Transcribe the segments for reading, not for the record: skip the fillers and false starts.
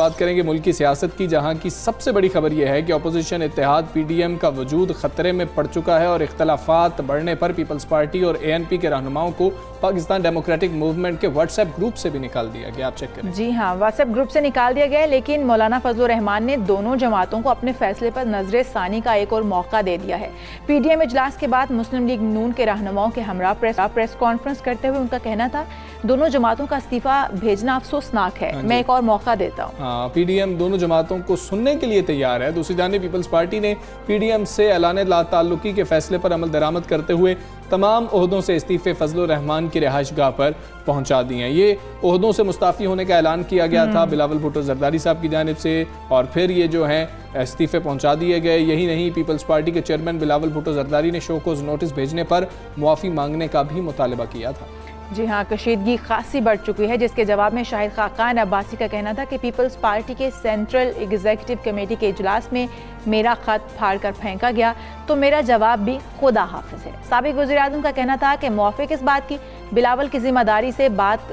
बात करेंगे मुल्क की सियासत की, जहां की सबसे बड़ी खबर यह है कि अपोजिशन इत्तेहाद PDM का वजूद खतरे में पड़ चुका है और इख्तलाफात बढ़ने पर पीपल्स पार्टी और ANP के रहनुमाओं को पाकिस्तान डेमोक्रेटिक मूवमेंट के व्हाट्सएप ग्रुप से भी निकाल दिया गया। आप चेक करें। जी हाँ, व्हाट्सएप ग्रुप से निकाल दिया गया है, लेकिन मौलाना फजलुर रहमान ने दोनों जमातों को अपने फैसले पर नजर सानी का एक और मौका दे दिया है। PDM इजलास के बाद मुस्लिम लीग नून के रहनुमाओं के हमरा प्रेस कॉन्फ्रेंस करते हुए उनका कहना था, दोनों जमातों का इस्तीफा भेजना अफसोसनाक है, मैं एक और मौका देता हूँ। PDM दोनों जमातों को सुनने के लिए तैयार है। दूसरी जानिब पीपल्स पार्टी ने PDM से ऐलान लाताल्लुकी के फैसले पर अमल दरामद करते हुए तमाम ओहदों से इस्तीफे फजलुर रहमान की रिहाइशगाह पर पहुंचा दिए हैं। ये ओहदों से मुस्ताफ़ी होने का ऐलान किया गया था बिलावल भुट्टो जरदारी साहब की जानिब से, और फिर ये जो है इस्तीफे पहुंचा दिए गए। यही नहीं, पीपल्स पार्टी के चेयरमैन बिलावल भुट्टो जरदारी ने शोकोज नोटिस भेजने पर मुआफ़ी मांगने का भी मुतालबा किया था। जी हाँ, कशीदगी खासी बढ़ चुकी है, जिसके जवाब में शाहिद खाकान अब्बासी का कहना था कि पीपल्स पार्टी के सेंट्रल एग्जीक्यूटिव कमेटी के इजलास में मेरा खत फाड़ कर फेंका गया, तो मेरा जवाब भी खुदा हाफिज है। साबिक वज़ीर-ए-आज़म का कहना था कि मौफ़े किस बात की, बिलावल की जिम्मेदारी से बात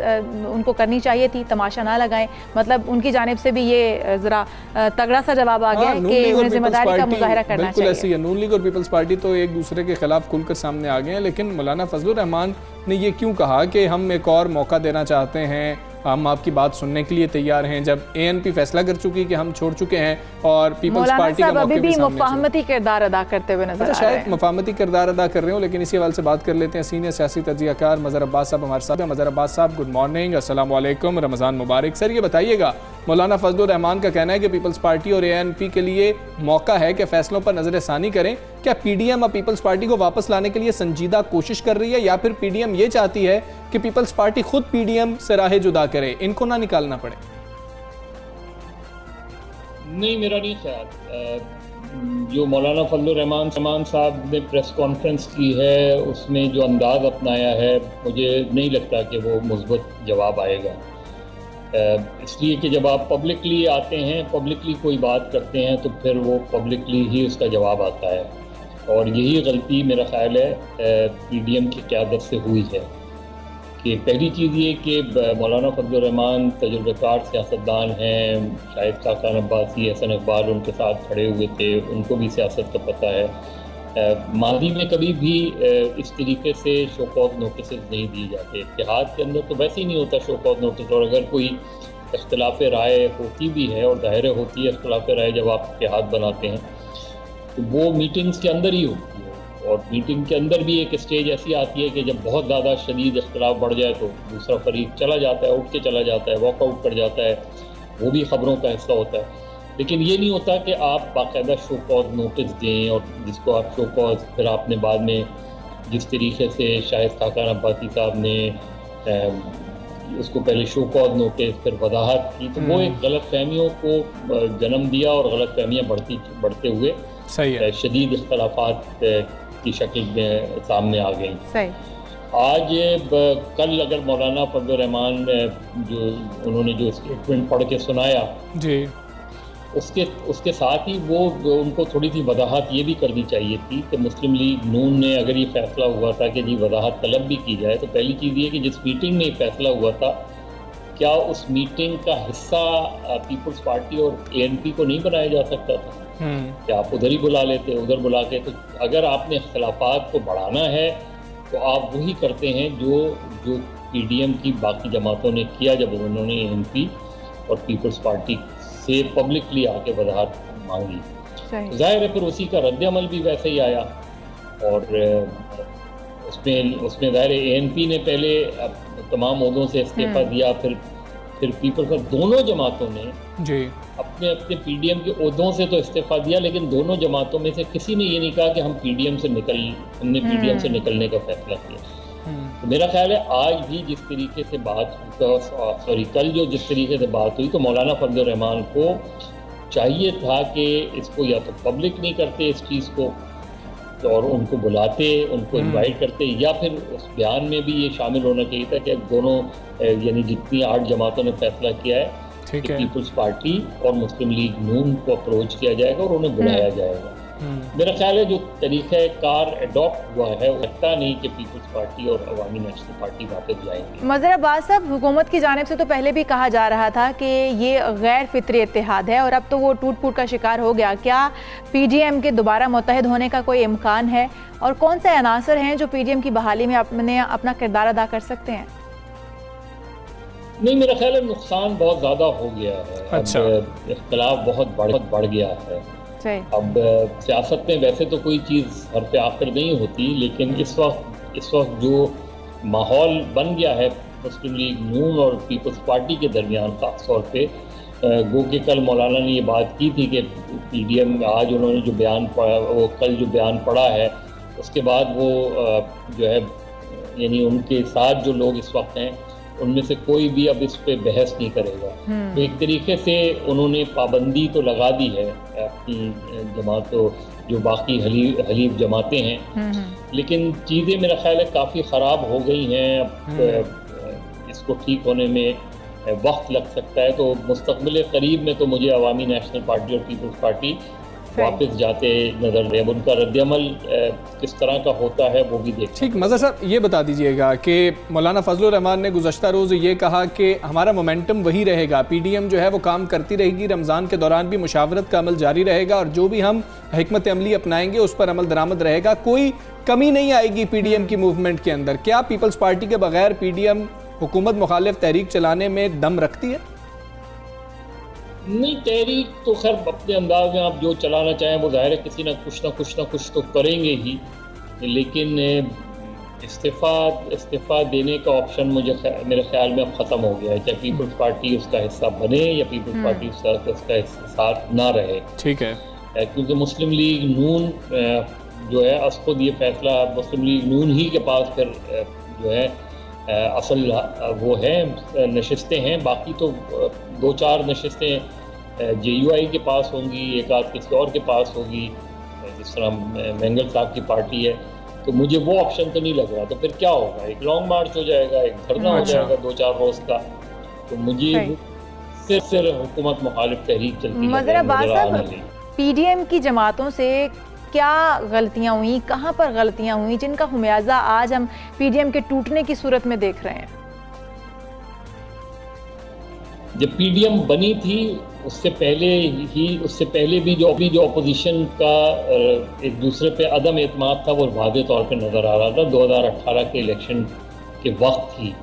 उनको करनी चाहिए थी, तमाशा ना लगाएं। मतलब उनकी जानिब से भी ये ज़रा तगड़ा सा जवाब आ गया है कि उन्हें जिम्मेदारी का मुजाहिरा करना चाहिए। ऐसी है, नून लीग और पीपल्स पार्टी तो एक दूसरे के खिलाफ खुलकर सामने आ गए हैं, लेकिन मौलाना फजलुर रहमान ने ये क्यों कहा कि हम एक और मौका देना चाहते हैं, हम आपकी बात सुनने के लिए तैयार हैं, जब ANP फैसला कर चुकी कि हम छोड़ चुके हैं और पीपल्स पार्टी का अभी भी मुफाहमती किरदार अदा करते हुए नजर आ रहे हैं। शायद मुफाहमती किरदार अदा कर रहे हो, लेकिन इसी हवाले से बात कर लेते हैं। सीनियर सियासी तज्ज़ियाकार मज़हर अब्बास साहब हमारे साथ हैं। मज़हर अब्बास साहब, गुड मॉर्निंग, अस्सलाम वालेकुम, रमज़ान मुबारक। सर, ये बताइएगा, मौलाना फजलुर रहमान का कहना है कि पीपल्स पार्टी और ANP के लिए मौका है कि फैसलों पर नजर सानी करें। क्या PDM और पीपल्स पार्टी को वापस लाने के लिए संजीदा कोशिश कर रही है, या फिर PDM ये चाहती है कि पीपल्स पार्टी खुद PDM से राहें जुदा करे, इनको ना निकालना पड़े? नहीं, मेरा नहीं ख्याल। जो मौलाना फजलुर रहमान साहब ने प्रेस कॉन्फ्रेंस की है, उसमें जो अंदाज अपनाया है, मुझे नहीं लगता कि वो मुस्बत जवाब आएगा। इसलिए कि जब आप पब्लिकली आते हैं, पब्लिकली कोई बात करते हैं, तो फिर वो पब्लिकली ही उसका जवाब आता है, और यही गलती मेरा ख्याल है PDM की क़यादत से हुई है। कि पहली चीज़ ये कि मौलाना फजलुर रहमान तजुर्बेकार सियासतदान हैं, शाहिद खाकान अब्बासी, हसन इकबाल उनके साथ खड़े हुए थे, उनको भी सियासत का पता है। माजी में कभी भी इस तरीके से शोकॉज नोटिस नहीं दिए जाते। इत्तेहाद के अंदर तो वैसे ही नहीं होता शोकॉज नोटिस, और अगर कोई इख्तलाफ राय होती भी है, और ज़ाहिर होती है इख्तलाफ राय जब आप इत्तेहाद बनाते हैं, तो वो मीटिंग्स के अंदर ही होती है। और मीटिंग के अंदर भी एक स्टेज ऐसी आती है कि जब बहुत ज़्यादा शदीद इख्तलाफ बढ़ जाए तो दूसरा फरीक चला जाता है, उठ के चला जाता है, वॉकआउट कर जाता है, वो भी ख़बरों का हिस्सा होता है। लेकिन ये नहीं होता कि आप बाकायदा शो कॉज नोटिस दें, और जिसको आप शो कॉज फिर आपने बाद में जिस तरीके से शाहिद खाकान अब्बासी साहब ने उसको पहले शो कॉज नोटिस फिर वजाहत की, तो वो एक गलत फहमियों को जन्म दिया, और गलत फहमियाँ बढ़ते हुए शदीद इख्तलाफात की शक्ल में सामने आ गई। आज कल अगर मौलाना फजलुर रहमान जो उन्होंने जो स्टेटमेंट पढ़ के सुनाया जी, उसके साथ ही वो उनको थोड़ी सी वजाहत ये भी करनी चाहिए थी कि मुस्लिम लीग नून ने अगर ये फैसला हुआ था कि जी वजाहत तलब भी की जाए, तो पहली चीज़ ये कि जिस मीटिंग में ये फैसला हुआ था, क्या उस मीटिंग का हिस्सा पीपल्स पार्टी और ANP को नहीं बनाया जा सकता था? क्या आप उधर ही बुला लेते, उधर बुला के? तो अगर आपने इख्तलाफात को बढ़ाना है तो आप वही करते हैं जो PDM की बाकी जमातों ने किया जब उन्होंने ANP और पीपल्स पार्टी से पब्लिकली आके वजाहत मांगी। तो जाहिर है फिर उसी का रद्द-ए-अमल भी वैसे ही आया, और उसमें जाहिर है ANP ने पहले तमाम ओहदों से इस्तीफा दिया, फिर पीपल्स पर दोनों जमातों ने जी अपने PDM के ओहदों से तो इस्तीफा दिया, लेकिन दोनों जमातों में से किसी ने ये नहीं कहा कि हमने PDM से निकलने का फैसला किया। तो मेरा ख्याल है आज भी जिस तरीके से कल जो जिस तरीके से बात हुई, तो मौलाना फजलुर रहमान को चाहिए था कि इसको या तो पब्लिक नहीं करते इस चीज़ को, और उनको बुलाते, उनको इनवाइट करते, या फिर उस बयान में भी ये शामिल होना चाहिए था कि दोनों यानी जितनी 8 जमातों ने फैसला किया है कि पीपल्स पार्टी और मुस्लिम लीग नून को अप्रोच किया जाएगा और उन्हें बुलाया जाएगा। मेरा ख्याल है जो तरीक़ा कार अडॉप्ट हुआ है वो लगता नहीं कि पीपल्स पार्टी और अवामी नेशनल पार्टी वापस जाएंगी। मज़हर अब्बास साहब, हुकूमत की जानिब से तो पहले भी कहा जा रहा था कि ये गैर फितरी इत्तेहाद है और अब तो वो टूट फूट का शिकार हो गया। क्या PDM के दोबारा मुत्तहिद होने का कोई इम्कान है और कौन से अनासर हैं जो PDM की बहाली में अपना किरदार अदा कर सकते हैं? नहीं, मेरा ख्याल है नुकसान बहुत ज़्यादा हो गया है। अच्छा। अब इख्तिलाफ बहुत बढ़ गया है। अब सियासत में वैसे तो कोई चीज़ हर पे आखिर नहीं होती, लेकिन इस वक्त जो माहौल बन गया है मुस्लिम लीग नून और पीपल्स पार्टी के दरमियान, ख़ास तौर पे गो के कल मौलाना ने ये बात की थी कि PDM आज उन्होंने जो बयान पढ़ा, वो कल जो बयान पढ़ा है उसके बाद वो जो है यानी उनके साथ जो लोग इस वक्त हैं उनमें से कोई भी अब इस पे बहस नहीं करेगा। तो एक तरीके से उन्होंने पाबंदी तो लगा दी है अपनी जमातों, जो बाकी हलीफ जमातें हैं, लेकिन चीज़ें मेरा ख्याल है काफ़ी ख़राब हो गई हैं। अब इसको ठीक होने में वक्त लग सकता है, तो मुस्तक़बिल करीब में तो मुझे अवामी नेशनल पार्टी और पीपल्स पार्टी वापस जाते नजर रहे। अब उनका रद्दअमल किस तरह का होता है वो भी देखें। ठीक, मज़हर साहब ये बता दीजिएगा कि मौलाना फजलुर रहमान ने गुज़श्ता रोज़ ये कहा कि हमारा मोमेंटम वही रहेगा, PDM जो है वो काम करती रहेगी, रमज़ान के दौरान भी मुशावरत का अमल जारी रहेगा और जो भी हम हिकमत अमली अपनाएंगे उस पर अमल दरामद रहेगा, कोई कमी नहीं आएगी PDM की मूवमेंट के अंदर। क्या पीपल्स पार्टी के बगैर PDM हुकूमत मुखालिफ तहरीक चलाने में दम रखती है? नहीं, तहरीक तो खैर अपने अंदाज में आप जो चलाना चाहें वो ज़ाहिर है किसी ना कुछ तो करेंगे ही, लेकिन इस्तीफ़ा देने का ऑप्शन मेरे ख्याल में अब ख़त्म हो गया है। चाहे पीपल्स पार्टी उसका हिस्सा बने या पीपल्स पार्टी उसका साथ ना रहे। ठीक है, क्योंकि मुस्लिम लीग नून जो है अस खुद ये फैसला मुस्लिम लीग नून ही के पास फिर जो है असल वो है नशिस्तें हैं, बाकी तो 2-4 नशिस्तें JUI के पास होंगी, एक आध किसी और के पास होगी, जिस तरह मैंगल साहब की पार्टी है। तो मुझे वो ऑप्शन तो नहीं लग रहा। तो फिर क्या होगा, एक लॉन्ग मार्च हो जाएगा, एक धरना हो जाएगा 2-4 रोज़ का। तो मुझे सिर्फ हुकूमत मुखालिफ तहरीक चलती है। PDM की जमातों से क्या गलतियाँ हुई, कहाँ पर गलतियाँ हुई जिनका खुमियाजा आज हम PDM के टूटने की सूरत में देख रहे हैं? जब PDM बनी थी उससे पहले भी जो अपोजिशन का एक दूसरे पे अदम एतमाद था वो वाज़ेह तौर पे नज़र आ रहा था। 2018 के इलेक्शन के वक्त ही,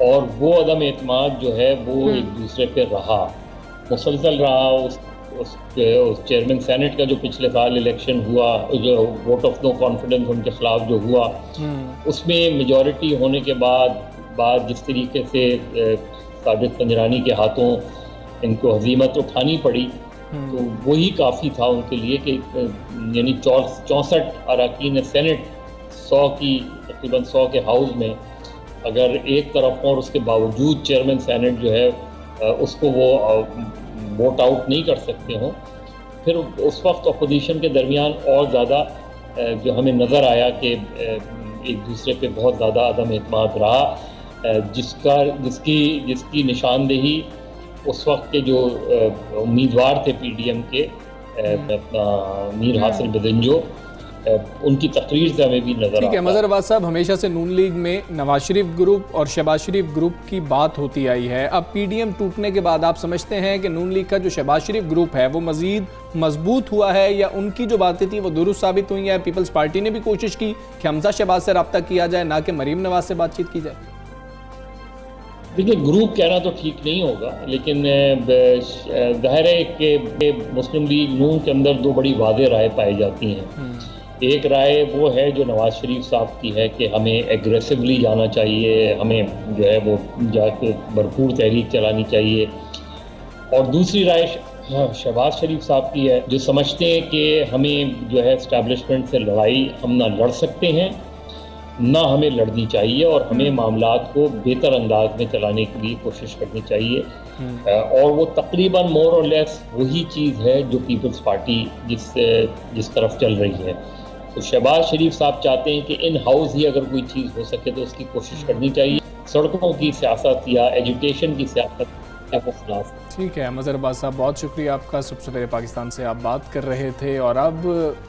और वो अदम एतमाद जो है वो एक दूसरे पे रहा, मुसलसल रहा। उस चेयरमैन सेनेट का जो पिछले साल इलेक्शन हुआ, जो वोट ऑफ नो कॉन्फिडेंस उनके खिलाफ जो हुआ, उसमें मेजॉरिटी होने के बाद जिस तरीके से सादिक पंजरानी के हाथों इनको हजीमत उठानी पड़ी, तो वही काफ़ी था उनके लिए कि यानी 64 अरकान सेनेट 100 की तकरीबन 100 के हाउस में अगर एक तरफ हो और उसके बावजूद चेयरमैन सेनेट जो है उसको वो वोट आउट नहीं कर सकते हों, फिर उस वक्त अपोजिशन के दरमियान और ज़्यादा जो हमें नज़र आया कि एक दूसरे पे बहुत ज़्यादा अदम एतमाद रहा, जिसकी निशानदेही उस वक्त के जो उम्मीदवार थे PDM के अपना मीर हासिल बदंजो, उनकी तकरीर से हमें भी नजर ठीक है। मज़हर अब्बास साहब, हमेशा से नून लीग में नवाज शरीफ ग्रुप और शहबाज शरीफ ग्रुप की बात होती आई है। अब PDM टूटने के बाद आप समझते हैं कि नून लीग का जो शहबाज शरीफ ग्रुप है वो मज़ीद मजबूत हुआ है, या उनकी जो बातें थी वो दुरुस्त साबित हुई हैं? पीपल्स पार्टी ने भी कोशिश की कि हमजा शहबाज से रब्ता किया जाए, ना कि मरीम नवाज से बातचीत की जाए। देखिए, ग्रुप कहना तो ठीक नहीं होगा, लेकिन ज़ाहिर है कि मुस्लिम लीग नून के अंदर दो बड़ी वाज़ेह राय पाई जाती हैं। एक राय वो है जो नवाज शरीफ साहब की है कि हमें एग्रेसिवली जाना चाहिए, हमें जो है वो जाके भरपूर तहरीक चलानी चाहिए, और दूसरी राय शहबाज शरीफ साहब की है जो समझते हैं कि हमें जो है इस्टेब्लिशमेंट से लड़ाई हम ना लड़ सकते हैं, ना हमें लड़नी चाहिए, और हमें मामलात को बेहतर अंदाज में चलाने के लिए कोशिश करनी चाहिए। और वो तकरीबन मोर और लेस वही चीज़ है जो पीपल्स पार्टी जिस तरफ चल रही है। तो शहबाज शरीफ साहब चाहते हैं कि इन हाउस ही अगर कोई चीज़ हो सके तो उसकी कोशिश करनी चाहिए। सड़कों की सियासत या एजुकेशन की सियासत तफसलात। ठीक है मज़हर अब्बास साहब, बहुत शुक्रिया आपका। सबसे पहले पाकिस्तान से आप बात कर रहे थे और अब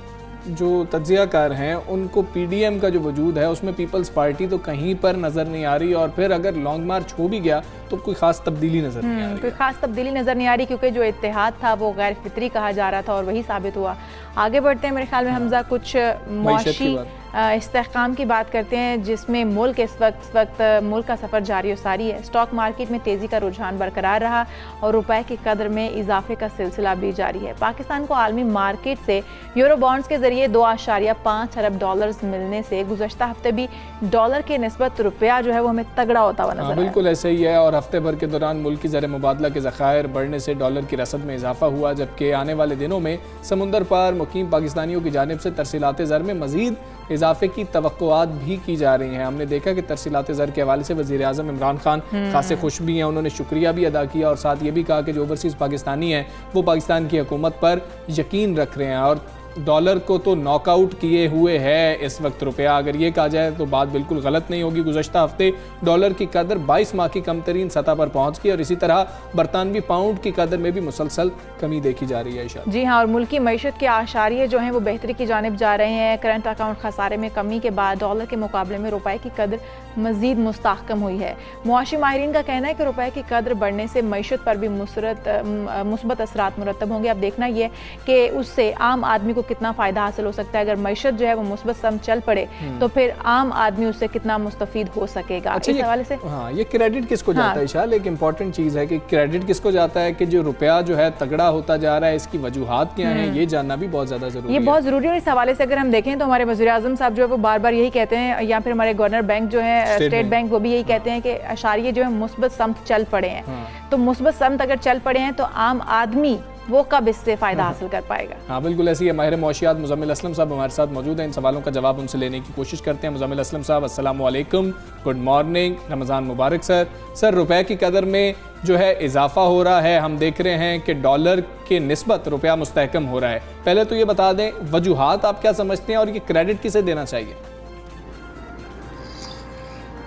जो तज्ज़ियाकार हैं उनको पीडीएम का जो वजूद है उसमें पीपल्स पार्टी तो कहीं पर नज़र नहीं आ रही, और फिर अगर लॉन्ग मार्च हो भी गया तो कोई ख़ास तब्दीली नज़र नहीं आ रही। कोई ख़ास तब्दीली नज़र नहीं आ रही क्योंकि जो इत्तेहाद था वो गैर फितरी कहा जा रहा था और वही साबित हुआ। आगे बढ़ते हैं मेरे ख्याल में हमजा, कुछ मुआशी इस्तेहकाम की बात करते हैं जिसमें मुल्क इस वक्त मुल्क का सफ़र जारी और सारी है। स्टॉक मार्केट में तेज़ी का रुझान बरकरार रहा और रुपए की कदर में इजाफे का सिलसिला भी जारी है। पाकिस्तान को आलमी मार्केट से यूरो बॉन्ड्स के जरिए 2.5 अरब डॉलर्स मिलने से गुज़श्ता हफ्ते भी डॉलर के निस्बत रुपया जो है वो हमें तगड़ा होता हुआ नजर आया। बिल्कुल ऐसे ही है, और हफ्ते भर के दौरान मुल्क की ज़र मुबादला के ज़खायर बढ़ने से डॉलर की रसद में इजाफा हुआ, जबकि आने वाले दिनों में समुंदर पार मुकीम पाकिस्तानियों की जानिब से तरसीलात ज़र में मज़ीद इजाफे की तवक्कुआत भी की जा रही हैं। हमने देखा कि तरसीलात ज़र के हवाले से वज़ीर आज़म इमरान खान खासे खुश भी हैं, उन्होंने शुक्रिया भी अदा किया और साथ ये भी कहा कि जो ओवरसीज़ पाकिस्तानी हैं वो पाकिस्तान की हुकूमत पर यकीन रख रहे हैं और डॉलर को तो नॉकआउट किए हुए है इस वक्त रुपया। अगर ये कहा जाए तो बात बिल्कुल गलत नहीं होगी। गुज़श्ता हफ्ते डॉलर की कदर 22 माह की कम तरीन सतह पर पहुंच गई और इसी तरह बरतानवी पाउंड की कदर में भी मुसलसल कमी देखी जा रही है। इशारा जी हाँ, और मुल्की मईशत के आशारिये जो हैं वो बेहतरी की जानिब जा रहे हैं। करंट अकाउंट खसारे में कमी के बाद डॉलर के मुकाबले में रुपए की कदर मजीद मुस्तहकम हुई है। मुआशी माहिरीन का कहना है कि रुपए की कदर बढ़ने से मईशत पर भी मुस्बत असरात मुरतब होंगे। अब देखना ये कि उससे आम आदमी को कितना फ़ायदा हासिल हो सकता है। अगर मईशत जो है वो मुस्बत सम चल पड़े तो फिर आम आदमी उससे कितना मुस्तफ़ीद हो सकेगा। अच्छा, इस हवाले से हाँ, ये क्रेडिट किसको जाता है इशाल? एक इम्पॉर्टेंट चीज़ है कि क्रेडिट किसको जाता है कि जो रुपया जो है तगड़ा होता जा रहा है, इसकी वजूहात क्या हैं, ये जानना भी बहुत ज़्यादा ज़रूरी है। ये बहुत ज़रूरी है। इस हवाले से अगर हम देखें तो हमारे वज़ीर आज़म साहब जो है वो बार बार यही कहते हैं, या फिर हमारे गवर्नर बैंक जो है स्टेट बैंक, वो भी यही कहते हैं कि अशारिये जो है मुस्बत समत चल पड़े हैं। तो मुस्बत समत अगर चल पड़े हैं तो आम आदमी वो कब इससे फ़ायदा हासिल कर पाएगा? हाँ बिल्कुल ऐसी है। माहिर मौशियात मुज़म्मिल असलम साहब हमारे साथ मौजूद हैं, इन सवालों का जवाब उनसे लेने की कोशिश करते हैं। मुज़म्मिल असलम साहब अस्सलाम वालेकुम, गुड मॉर्निंग, रमज़ान मुबारक सर। सर, रुपए की कदर में जो है इजाफा हो रहा है, हम देख रहे हैं कि डॉलर के निस्बत रुपया मुस्तहकम हो रहा है। पहले तो ये बता दें वजूहात आप क्या समझते हैं और ये क्रेडिट किसे देना चाहिए?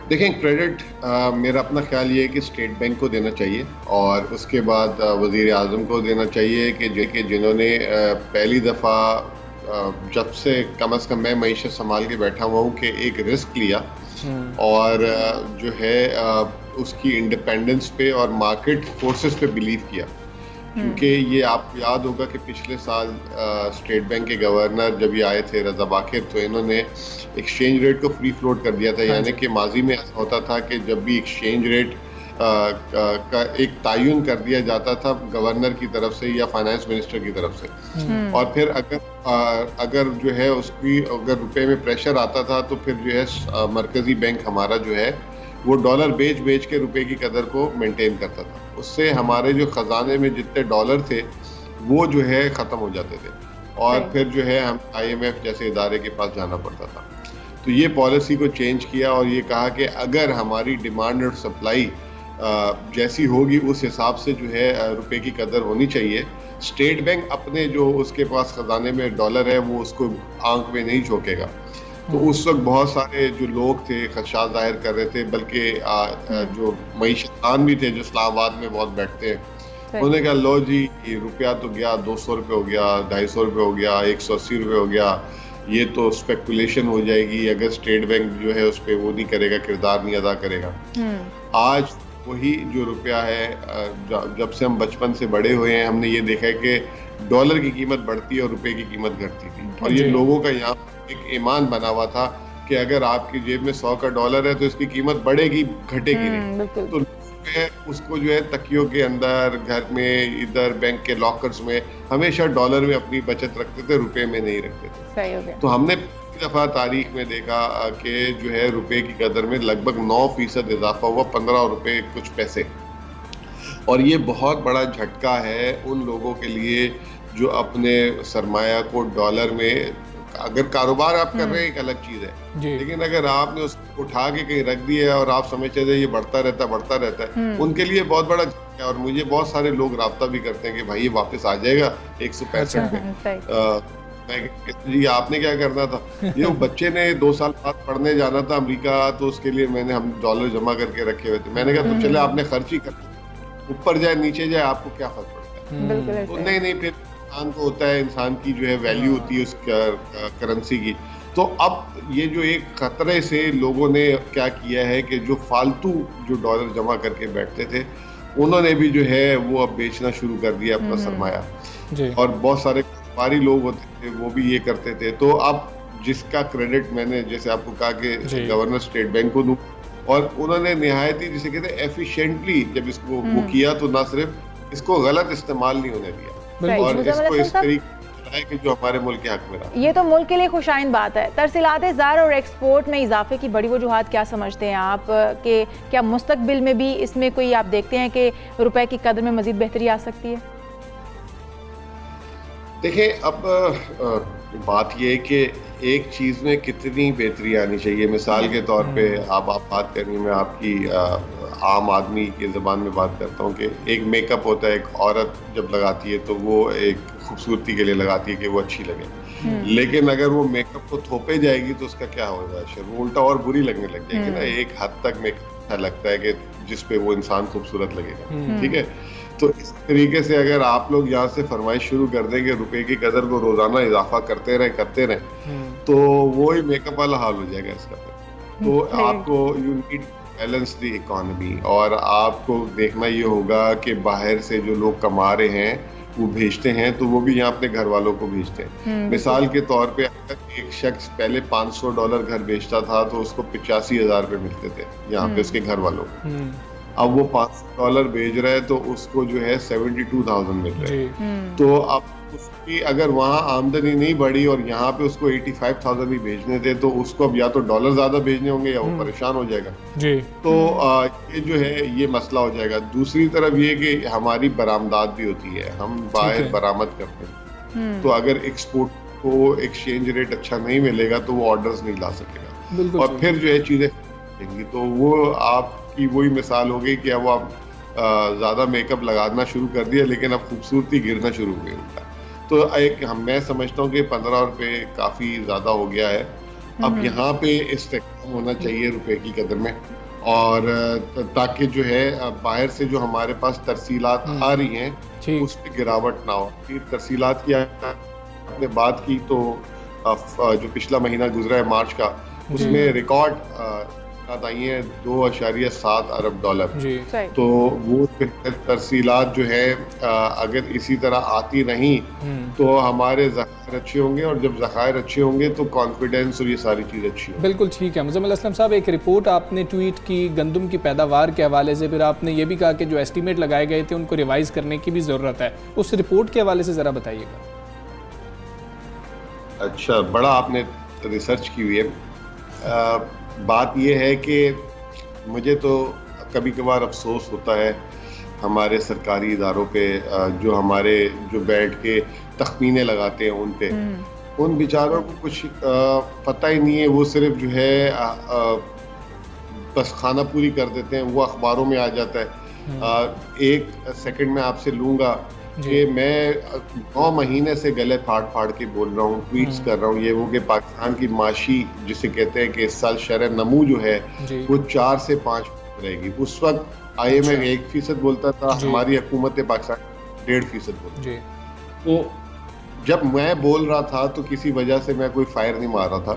देखें, क्रेडिट मेरा अपना ख्याल ये है कि स्टेट बैंक को देना चाहिए और उसके बाद वज़ीर आज़म को देना चाहिए कि जिन्होंने पहली दफ़ा जब से कम अज़ कम मैं मईशत संभाल के बैठा हुआ हूँ कि एक रिस्क लिया और जो है उसकी इंडिपेंडेंस पे और मार्केट फोर्सेस पे बिलीव किया। क्योंकि ये आपको याद होगा कि पिछले साल स्टेट बैंक के गवर्नर जब ये आए थे रजा बाकिर, तो इन्होंने एक्सचेंज रेट को फ्री फ्लोट कर दिया था। यानी कि माजी में ऐसा होता था कि जब भी एक्सचेंज रेट का एक तायुन कर दिया जाता था गवर्नर की तरफ से या फाइनेंस मिनिस्टर की तरफ से, और फिर अगर जो है उसकी अगर रुपए में प्रेशर आता था तो फिर जो है मरकजी बैंक हमारा जो है वो डॉलर बेच के रुपए की कदर को मेंटेन करता था। उससे हमारे जो खजाने में जितने डॉलर थे वो जो है ख़त्म हो जाते थे और फिर जो है हम IMF जैसे इदारे के पास जाना पड़ता था। तो ये पॉलिसी को चेंज किया और ये कहा कि अगर हमारी डिमांड और सप्लाई जैसी होगी उस हिसाब से जो है रुपए की कदर होनी चाहिए। स्टेट बैंक अपने जो उसके पास खजाने में डॉलर है वो उसको आंख में नहीं झोंकेगा। तो उस वक्त बहुत सारे जो लोग थे खदशात जाहिर कर रहे थे, बल्कि जो मईशतान भी थे जो इस्लामाबाद में बहुत बैठते हैं, उन्होंने कहा लो जी रुपया तो गया, 200 रुपये हो गया, 250 रुपये हो गया, 180 रुपये हो गया, ये तो स्पेकुलेशन हो जाएगी अगर स्टेट बैंक जो है उस पर वो नहीं करेगा, किरदार नहीं अदा करेगा। आज वही जो रुपया है, जब से हम बचपन से बड़े हुए हैं हमने ये देखा है कि डॉलर की कीमत बढ़ती है और रुपए की कीमत घटती थी, और ये लोगों का यहाँ एक ईमान बना हुआ था कि अगर आपकी जेब में 100 का डॉलर है तो इसकी कीमत बढ़ेगी, घटेगी नहीं। तो उसको जो है तकियों के अंदर, घर में, इधर बैंक के लॉकर्स में हमेशा डॉलर में अपनी बचत रखते थे, रुपए में नहीं रखते थे। सही हो गया। तो हमने पहली दफा तारीख में देखा कि जो है रुपए की कदर में लगभग 9% इजाफा हुआ, 15 रुपए कुछ पैसे, और ये बहुत बड़ा झटका है उन लोगों के लिए जो अपने सरमाया को डॉलर में, अगर कारोबार आप कर रहे हैं एक अलग चीज है, लेकिन अगर आपने उसको उठा के कहीं रख दिया है और आप समझते थे ये बढ़ता रहता है, उनके लिए बहुत बड़ा झटका है। और मुझे बहुत सारे लोग राब्ता भी करते हैं कि भाई ये वापस आ जाएगा 165 में। जी आपने क्या करना था, ये बच्चे ने 2 साल बाद पढ़ने जाना था अमेरिका, तो उसके लिए हम डॉलर जमा करके रखे हुए थे। मैंने कहा तो चले आपने खर्च ही कर, ऊपर जाए नीचे जाए आपको क्या फर्क पड़ता है? बिल्कुल तो ऐसे। नहीं फिर इंसान को होता है, इंसान की जो है वैल्यू होती है उस करेंसी की। तो अब ये जो एक खतरे से लोगों ने क्या किया है कि जो फालतू जो डॉलर जमा करके बैठते थे उन्होंने भी जो है वो अब बेचना शुरू कर दिया अपना सरमाया। जी और बहुत सारे व्यापारी लोग होते थे वो भी ये करते थे। तो अब जिसका क्रेडिट मैंने जैसे आपको कहा जी। कि गवर्नर स्टेट बैंक को दूं, और उन्होंने निहायत ही जिसे कहते हैं एफिशिएंटली जब इसको वो किया तो ना सिर्फ इसको गलत इस्तेमाल नहीं होने दिया बिल्कुल। और मुज़म्मिल इसको हसन इस साहब, तरीके से चलाया कि जो हमारे मुल्क के हक में रहा। ये तो मुल्क के लिए खुशाइन बात है। तरसीलात ज़र और एक्सपोर्ट में इजाफे की बड़ी वजूहात क्या समझते हैं आप कि क्या मुस्तकबिल में भी इसमें कोई आप देखते हैं कि रुपए की कदर में मजीद बेहतरी आ सकती है? देखिए अब बात ये है कि एक चीज़ में कितनी बेहतरी आनी चाहिए। मिसाल के तौर पे आप बात करेंगे, मैं आपकी आम आदमी की ज़बान में बात करता हूँ कि एक मेकअप होता है, एक औरत जब लगाती है तो वो एक खूबसूरती के लिए लगाती है कि वो अच्छी लगे। लेकिन अगर वो मेकअप को थोपे जाएगी तो उसका क्या होगा, वो उल्टा और बुरी लगने लग जाएगी ना। एक हद तक मेकअप अच्छा लगता है कि जिस पे वो इंसान खूबसूरत लगेगा, ठीक है। तो इस तरीके से अगर आप लोग यहाँ से फरमाइश शुरू कर देंगे रुपए की कदर को रोजाना इजाफा करते रहे तो वो ही मेकअप वाला हाल हो जाएगा इसका। तो आपको you need balance the economy, और आपको देखना ये होगा कि बाहर से जो लोग कमा रहे हैं वो भेजते हैं तो वो भी यहाँ अपने घर वालों को भेजते हैं। मिसाल के तौर पे अगर एक शख्स पहले $500 घर भेजता था तो उसको 85,000 रुपए मिलते थे यहाँ पे उसके घर वालों को। अब वो $500 भेज रहा है तो उसको जो है 72,000 मिल रहे हैं। तो अब उसकी अगर वहाँ आमदनी नहीं बढ़ी और यहाँ पे उसको 85,000 भी भेजने थे तो उसको अब या तो डॉलर ज्यादा भेजने होंगे या वो परेशान हो जाएगा। जी तो ये जो है ये मसला हो जाएगा। दूसरी तरफ ये कि हमारी बरामदात भी होती है, हम बाहर बरामद करते हैं। तो अगर एक्सपोर्ट को एक्सचेंज रेट अच्छा नहीं मिलेगा तो वो ऑर्डर्स नहीं ला सकेगा और फिर जो है चीजें देंगी। तो वो आपकी वही मिसाल हो गई कि अब आप ज्यादा मेकअप लगाना शुरू कर दिया लेकिन अब खूबसूरती गिरना शुरू हो गई उनका। तो एक मैं समझता हूँ कि 15 रुपए काफी ज्यादा हो गया है। अब यहाँ पे इस्तेमाल होना चाहिए रुपए की कदर में, और ताकि जो है बाहर से जो हमारे पास तरसीलात आ रही हैं उस पर गिरावट ना हो। फिर तरसीलात की आपने बात की तो जो पिछला महीना गुजरा है मार्च का, उसमें रिकॉर्ड आई है $2.7 अरब। तो वो तरसीलात जो है अगर इसी तरह आती रही तो हमारे ज़खायर अच्छे होंगे, और जब ज़खायर अच्छे होंगे तो कॉन्फिडेंस और ये सारी चीज़ अच्छी होगी। बिल्कुल ठीक है। मुज़म्मिल असलम साहब, एक रिपोर्ट आपने ट्वीट की गंदम की पैदावार के हवाले से, फिर आपने ये भी कहा कि जो एस्टीमेट लगाए गए थे उनको रिवाइज़ करने की भी ज़रूरत है। उस रिपोर्ट के हवाले से ज़रा बताइएगा। अच्छा, बड़ा आपने रिसर्च की हुई है। बात यह है कि मुझे तो कभी कभार अफसोस होता है हमारे सरकारी इदारों पे, जो हमारे जो बैठ के तखमीने लगाते हैं उन पे, उन बेचारों को कुछ पता ही नहीं है। वो सिर्फ जो है बस खाना पूरी कर देते हैं, वो अखबारों में आ जाता है। एक सेकंड में आपसे लूँगा कि मैं 9 महीने से गले फाड़ के बोल रहा हूँ, ट्वीट्स कर रहा हूँ ये वो कि पाकिस्तान की माशी जिसे कहते हैं कि इस साल शरह नमू जो है वो 4 से 5 रहेगी। उस वक्त IMF 1% बोलता था, हमारी हुकूमत पाकिस्तान 1.5% बोलती। तो जब मैं बोल रहा था तो किसी वजह से मैं कोई फायर नहीं मार रहा था,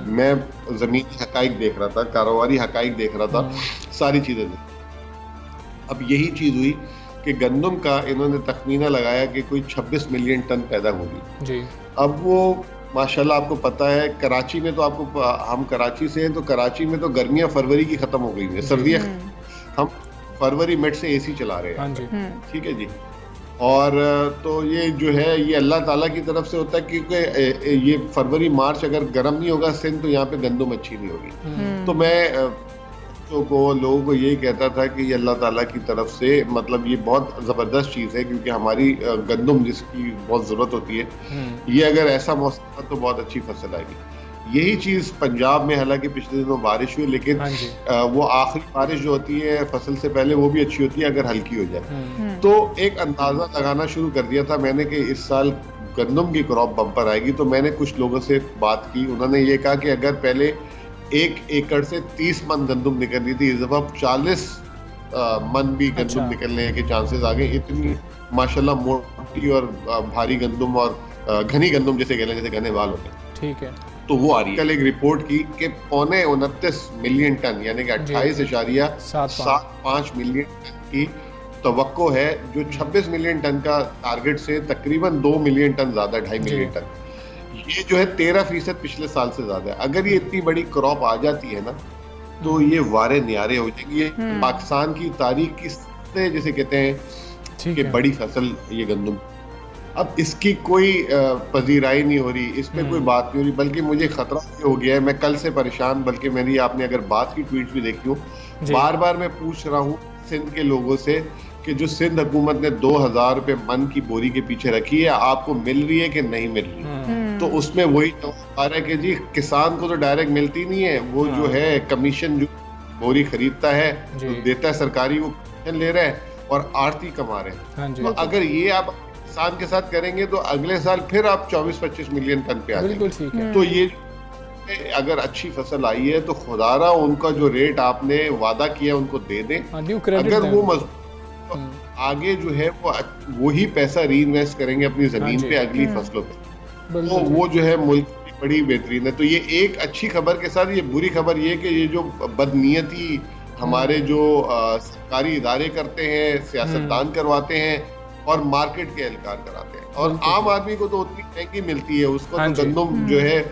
मैं जमीनी हकाइक देख रहा था, कारोबारी हकाइक देख रहा था, सारी चीजें देख। अब यही चीज हुई कि गंदम का इन्होंने तखमीना लगाया कि कोई 26 मिलियन टन पैदा होगी जी। अब वो माशाल्लाह आपको पता है कराची में तो आपको, हम कराची से हैं तो कराची में तो गर्मियां फरवरी की खत्म हो गई हैं, सर्दियां हम फरवरी मिड से AC चला रहे हैं, ठीक है जी। और तो ये जो है ये अल्लाह ताला की तरफ से होता है, क्योंकि ये फरवरी मार्च अगर गर्म नहीं होगा सिंध तो यहाँ पे गंदम अच्छी नहीं होगी। तो मैं लोगों को यही कहता था कि ये अल्लाह ताला की तरफ से, मतलब ये बहुत ज़बरदस्त चीज़ है, क्योंकि हमारी गंदम जिसकी बहुत ज़रूरत होती है, ये अगर ऐसा मौसम था तो बहुत अच्छी फसल आएगी। यही चीज़ पंजाब में, हालांकि पिछले दिनों बारिश हुई लेकिन वो आखिरी बारिश जो होती है फसल से पहले वो भी अच्छी होती है अगर हल्की हो जाए। तो एक अंदाज़ा लगाना शुरू कर दिया था मैंने कि इस साल गंदम की क्रॉप बम्पर आएगी। तो मैंने कुछ लोगों से बात की, उन्होंने ये कहा कि अगर पहले 1 एकड़ से 30 मन गंदम निकलती थी, इस दफा 40 मन भी गंदम निकलने के चांसेस आ गए। इतनी माशाल्लाह मोटी और भारी गंदम और घनी गंदम जैसे कह लें, जैसे घने बाल होते हैं, ठीक है, तो वो आ रही है। कल एक रिपोर्ट की कि 29 मिलियन टन यानी कि 28.75 मिलियन टन की तवक्को है, जो 26 मिलियन टन का टारगेट से तकरीबन 2 मिलियन टन ज्यादा, 2.5 मिलियन टन। ये जो है 13% पिछले साल से ज्यादा है। अगर ये इतनी बड़ी क्रॉप आ जाती है ना, तो ये वारे न्यारे हो जाएंगे। ये पाकिस्तान की तारीख की सबसे, जैसे कहते हैं कि बड़ी फसल ये गंदम। अब इसकी कोई पजीराई नहीं हो रही, इस पे कोई बात नहीं हो रही, बल्कि मुझे खतरा ये हो गया है, मैं कल से परेशान, बल्कि मेरी आपने अगर बात की ट्वीट भी देखी हो, बार बार मैं पूछ रहा हूँ सिंध के लोगों से कि जो सिंध हुकूमत ने 2000 रुपए मन की बोरी के पीछे रखी है, आपको मिल रही है कि नहीं मिल रही? तो उसमें वही जवाब आ रहा है कि जी किसान को तो डायरेक्ट मिलती नहीं है, वो जो है कमीशन जो बोरी खरीदता है तो देता है सरकारी, वो कमीशन ले रहा है और आड़ती कमा रहे हैं। तो अगर ये आप किसान के साथ करेंगे तो अगले साल फिर आप 24-25 मिलियन टन पे आ जाएंगे। तो ये अगर अच्छी फसल आई है तो खुदारा उनका जो रेट आपने वादा किया उनको दे दें। अगर वो मजबूत तो आगे जो है वो ही पैसा री इन्वेस्ट करेंगे अपनी जमीन पे अगली फसलों पे, तो वो जो है मुल्क की बड़ी बेहतरीन है। तो ये एक अच्छी खबर के साथ ये बुरी खबर ये कि ये जो बदनीयती हमारे जो सरकारी इदारे करते हैं, सियासतदान करवाते हैं और मार्केट के एहलकार कराते हैं, और आम आदमी को तो उतनी महंगी मिलती है, उसको तो गंदम जो है,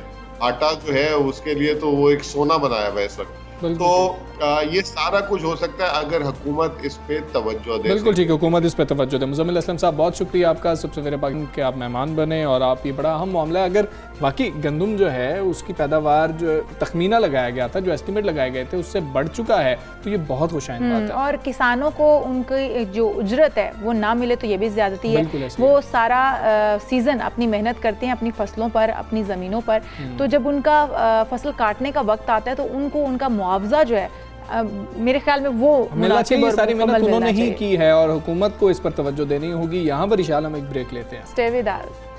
आटा जो है, उसके लिए तो वो एक सोना बनाया हुआ है इस वक्त। तो ये सारा कुछ हो सकता है अगर हुकूमत इस पे तवज्जो दे। बिल्कुल ठीक है, हुकूमत इस पे तवज्जो दे। मुज़म्मिल असलम साहब, बहुत शुक्रिया आपका सबसे मेरे पास कि आप मेहमान बने, और आप ये बड़ा अहम मामला है। अगर वाकई गंदम जो है उसकी पैदावार जो तखमीना लगाया गया था, जो एस्टिमेट लगाए गए थे, उससे बढ़ चुका है, तो ये बहुत खुशाइन बात है। और किसानों को उनकी जो उजरत है वो ना मिले तो ये भी ज्यादती है। वो सारा सीजन अपनी मेहनत करते हैं अपनी फसलों पर, अपनी ज़मीनों पर, तो जब उनका फसल काटने का वक्त आता है तो उनको उनका मुआवजा जो है मेरे ख्याल में वो मिलना चाहिए। सारी मेहनत उन्होंने ही की है और हुकूमत को इस पर तवज्जो देनी होगी। यहाँ पर इंशाल्लाह हम एक ब्रेक लेते हैं। Stay with us.